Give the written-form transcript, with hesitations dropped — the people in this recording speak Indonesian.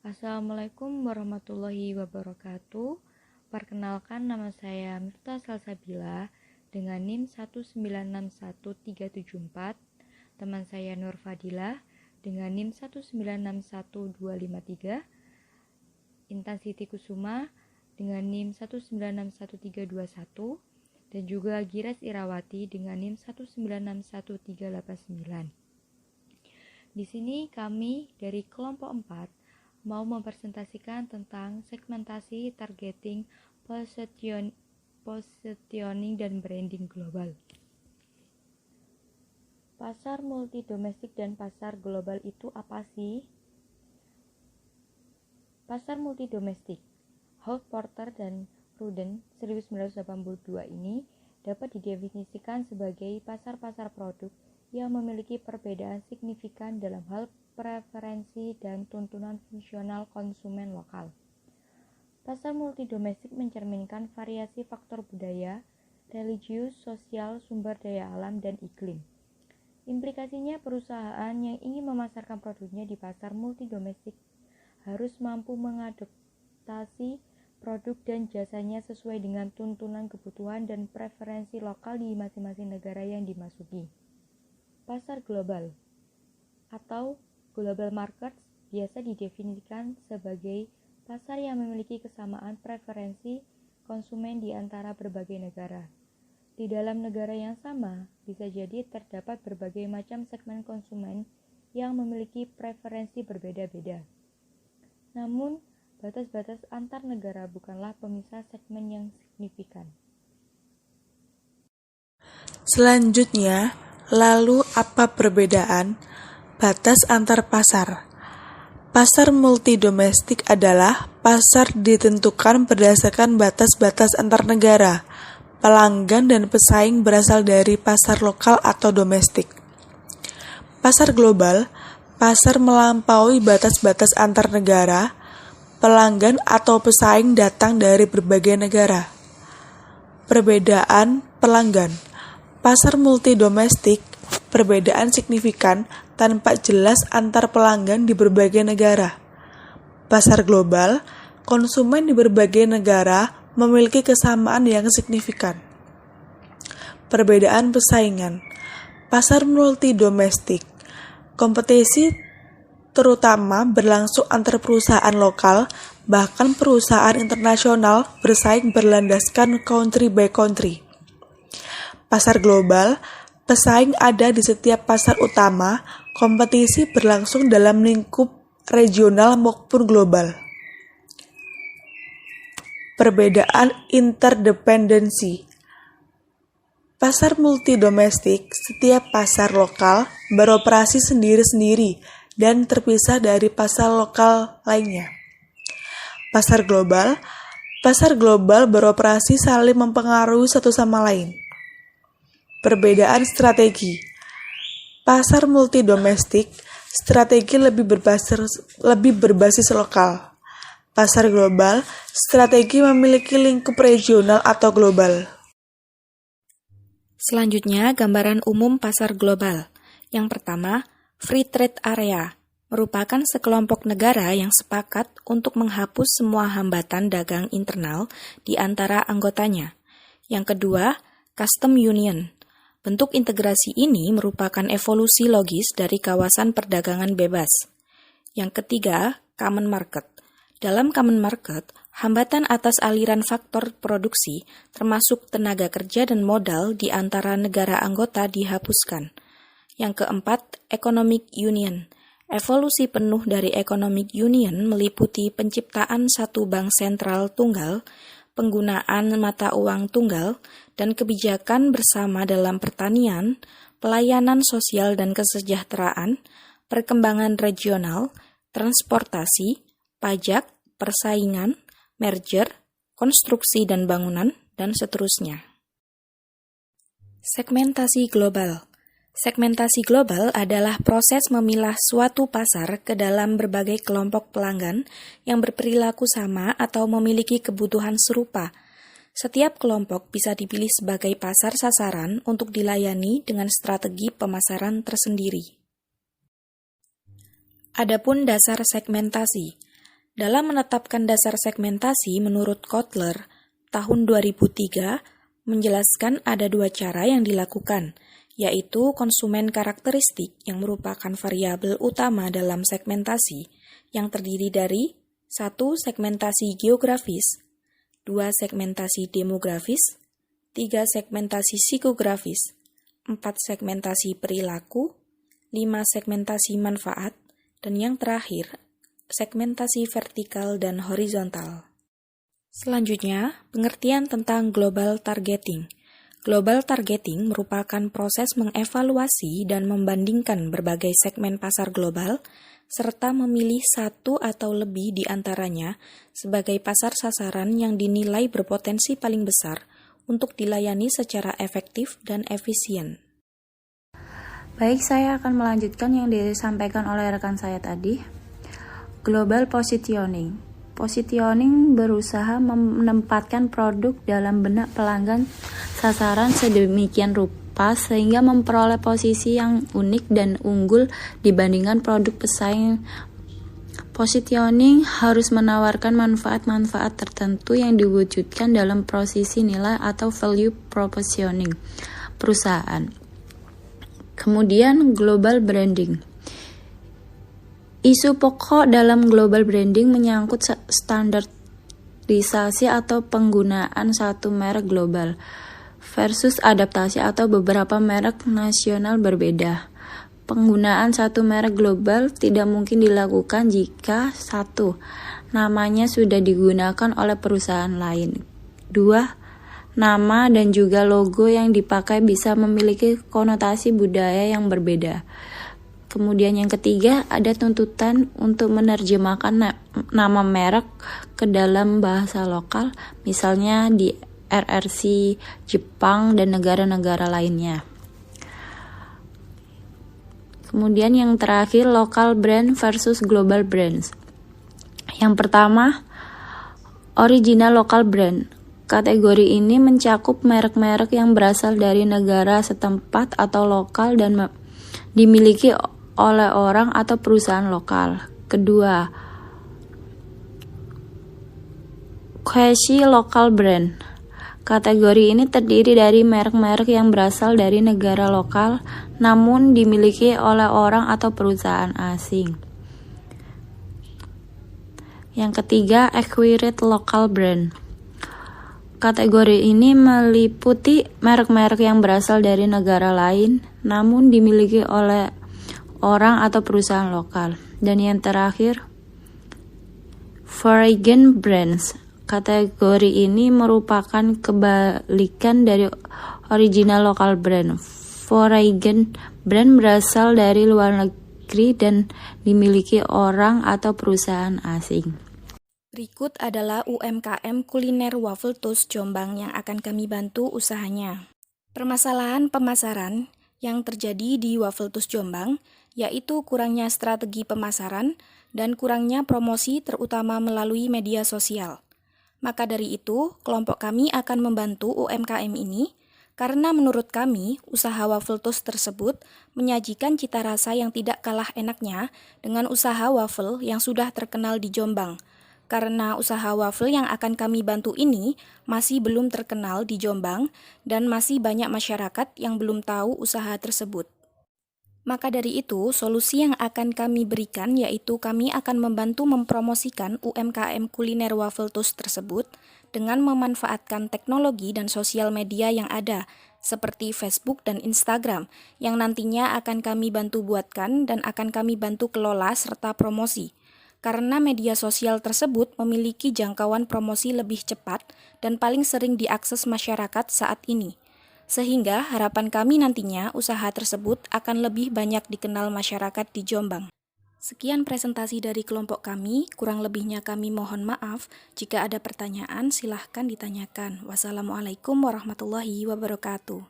Assalamualaikum warahmatullahi wabarakatuh. Perkenalkan, nama saya Miftah Salsabila dengan NIM 1961374. Teman saya Nur Fadilah dengan NIM 1961253. Intan Siti Kusuma dengan NIM 1961321 dan juga Giras Irawati dengan NIM 1961389. Di sini kami dari kelompok 4 mau mempresentasikan tentang segmentasi, targeting, positioning, dan branding global. Pasar multi domestik dan pasar global itu apa sih? Pasar multi domestik, Holt Porter dan Ruden 1982 ini dapat didefinisikan sebagai pasar-pasar produk yang memiliki perbedaan signifikan dalam hal preferensi dan tuntunan fungsional konsumen lokal. Pasar multidomestik mencerminkan variasi faktor budaya, religius, sosial, sumber daya alam, dan iklim. Implikasinya, perusahaan yang ingin memasarkan produknya di pasar multidomestik harus mampu mengadaptasi produk dan jasanya sesuai dengan tuntunan kebutuhan dan preferensi lokal di masing-masing negara yang dimasuki. Pasar global atau global markets biasa didefinisikan sebagai pasar yang memiliki kesamaan preferensi konsumen di antara berbagai negara. Di dalam negara yang sama, bisa jadi terdapat berbagai macam segmen konsumen yang memiliki preferensi berbeda-beda. Namun, batas-batas antar negara bukanlah pemisah segmen yang signifikan. Selanjutnya, lalu apa perbedaan batas antar pasar? Pasar multidomestik adalah pasar ditentukan berdasarkan batas-batas antar negara. Pelanggan dan pesaing berasal dari pasar lokal atau domestik. Pasar global, pasar melampaui batas-batas antar negara. Pelanggan atau pesaing datang dari berbagai negara. Perbedaan pelanggan. Pasar multidomestik, perbedaan signifikan tanpa jelas antar pelanggan di berbagai negara. Pasar global, konsumen di berbagai negara memiliki kesamaan yang signifikan. Perbedaan persaingan. Pasar multidomestik, kompetisi terutama berlangsung antar perusahaan lokal, bahkan perusahaan internasional bersaing berlandaskan country by country. Pasar global, pesaing ada di setiap pasar utama, kompetisi berlangsung dalam lingkup regional maupun global. Perbedaan interdependensi. Pasar multidomestik, setiap pasar lokal beroperasi sendiri-sendiri dan terpisah dari pasar lokal lainnya. Pasar global beroperasi saling mempengaruhi satu sama lain. Perbedaan strategi. Pasar multidomestik, strategi lebih berbasis lokal. Pasar global, strategi memiliki lingkup regional atau global. Selanjutnya, gambaran umum pasar global. Yang pertama, Free Trade Area merupakan sekelompok negara yang sepakat untuk menghapus semua hambatan dagang internal di antara anggotanya. Yang kedua, Custom Union. Bentuk integrasi ini merupakan evolusi logis dari kawasan perdagangan bebas. Yang ketiga, Common Market. Dalam Common Market, hambatan atas aliran faktor produksi, termasuk tenaga kerja dan modal di antara negara anggota dihapuskan. Yang keempat, Economic Union. Evolusi penuh dari Economic Union meliputi penciptaan satu bank sentral tunggal, penggunaan mata uang tunggal, dan kebijakan bersama dalam pertanian, pelayanan sosial dan kesejahteraan, perkembangan regional, transportasi, pajak, persaingan, merger, konstruksi dan bangunan, dan seterusnya. Segmentasi global. Segmentasi global adalah proses memilah suatu pasar ke dalam berbagai kelompok pelanggan yang berperilaku sama atau memiliki kebutuhan serupa. Setiap kelompok bisa dipilih sebagai pasar sasaran untuk dilayani dengan strategi pemasaran tersendiri. Adapun dasar segmentasi. Dalam menetapkan dasar segmentasi menurut Kotler, tahun 2003 menjelaskan ada dua cara yang dilakukan, yaitu konsumen karakteristik yang merupakan variabel utama dalam segmentasi, yang terdiri dari 1. Segmentasi geografis, 2. Segmentasi demografis, 3. Segmentasi psikografis, 4. Segmentasi perilaku, 5. Segmentasi manfaat, dan yang terakhir, segmentasi vertikal dan horizontal. Selanjutnya, pengertian tentang global targeting. Global targeting merupakan proses mengevaluasi dan membandingkan berbagai segmen pasar global, serta memilih satu atau lebih di antaranya sebagai pasar sasaran yang dinilai berpotensi paling besar untuk dilayani secara efektif dan efisien. Baik, saya akan melanjutkan yang disampaikan oleh rekan saya tadi. Global positioning. Positioning berusaha menempatkan produk dalam benak pelanggan sasaran sedemikian rupa sehingga memperoleh posisi yang unik dan unggul dibandingkan produk pesaing. Positioning harus menawarkan manfaat-manfaat tertentu yang diwujudkan dalam posisi nilai atau value propositioning perusahaan. Kemudian global branding. Isu pokok dalam global branding menyangkut standarisasi atau penggunaan satu merek global versus adaptasi atau beberapa merek nasional berbeda. Penggunaan satu merek global tidak mungkin dilakukan jika 1. Namanya sudah digunakan oleh perusahaan lain. 2. Nama dan juga logo yang dipakai bisa memiliki konotasi budaya yang berbeda. Kemudian yang ketiga, ada tuntutan untuk menerjemahkan nama merek ke dalam bahasa lokal, misalnya di RRC, Jepang, dan negara-negara lainnya. Kemudian yang terakhir, local brand versus global brands. Yang pertama, original local brand. Kategori ini mencakup merek-merek yang berasal dari negara setempat atau lokal dan dimiliki oleh orang atau perusahaan lokal. Kedua, quasi local brand. Kategori ini terdiri dari merek-merek yang berasal dari negara lokal namun dimiliki oleh orang atau perusahaan asing. Yang ketiga, acquired local brand. Kategori ini meliputi merek-merek yang berasal dari negara lain namun dimiliki oleh orang atau perusahaan lokal. Dan yang terakhir, foreign brands. Kategori ini merupakan kebalikan dari original local brand. Foreign brand berasal dari luar negeri dan dimiliki orang atau perusahaan asing. Berikut adalah UMKM kuliner Waffle Toast Jombang yang akan kami bantu usahanya. Permasalahan pemasaran yang terjadi di Waffle Toast Jombang yaitu kurangnya strategi pemasaran dan kurangnya promosi terutama melalui media sosial. Maka dari itu, kelompok kami akan membantu UMKM ini karena menurut kami, usaha waffle toast tersebut menyajikan cita rasa yang tidak kalah enaknya dengan usaha waffle yang sudah terkenal di Jombang. Karena usaha waffle yang akan kami bantu ini masih belum terkenal di Jombang dan masih banyak masyarakat yang belum tahu usaha tersebut. Maka dari itu, solusi yang akan kami berikan yaitu kami akan membantu mempromosikan UMKM kuliner waffle toast tersebut dengan memanfaatkan teknologi dan sosial media yang ada, seperti Facebook dan Instagram, yang nantinya akan kami bantu buatkan dan akan kami bantu kelola serta promosi. Karena media sosial tersebut memiliki jangkauan promosi lebih cepat dan paling sering diakses masyarakat saat ini. Sehingga harapan kami nantinya usaha tersebut akan lebih banyak dikenal masyarakat di Jombang. Sekian presentasi dari kelompok kami, kurang lebihnya kami mohon maaf. Jika ada pertanyaan silahkan ditanyakan. Wassalamualaikum warahmatullahi wabarakatuh.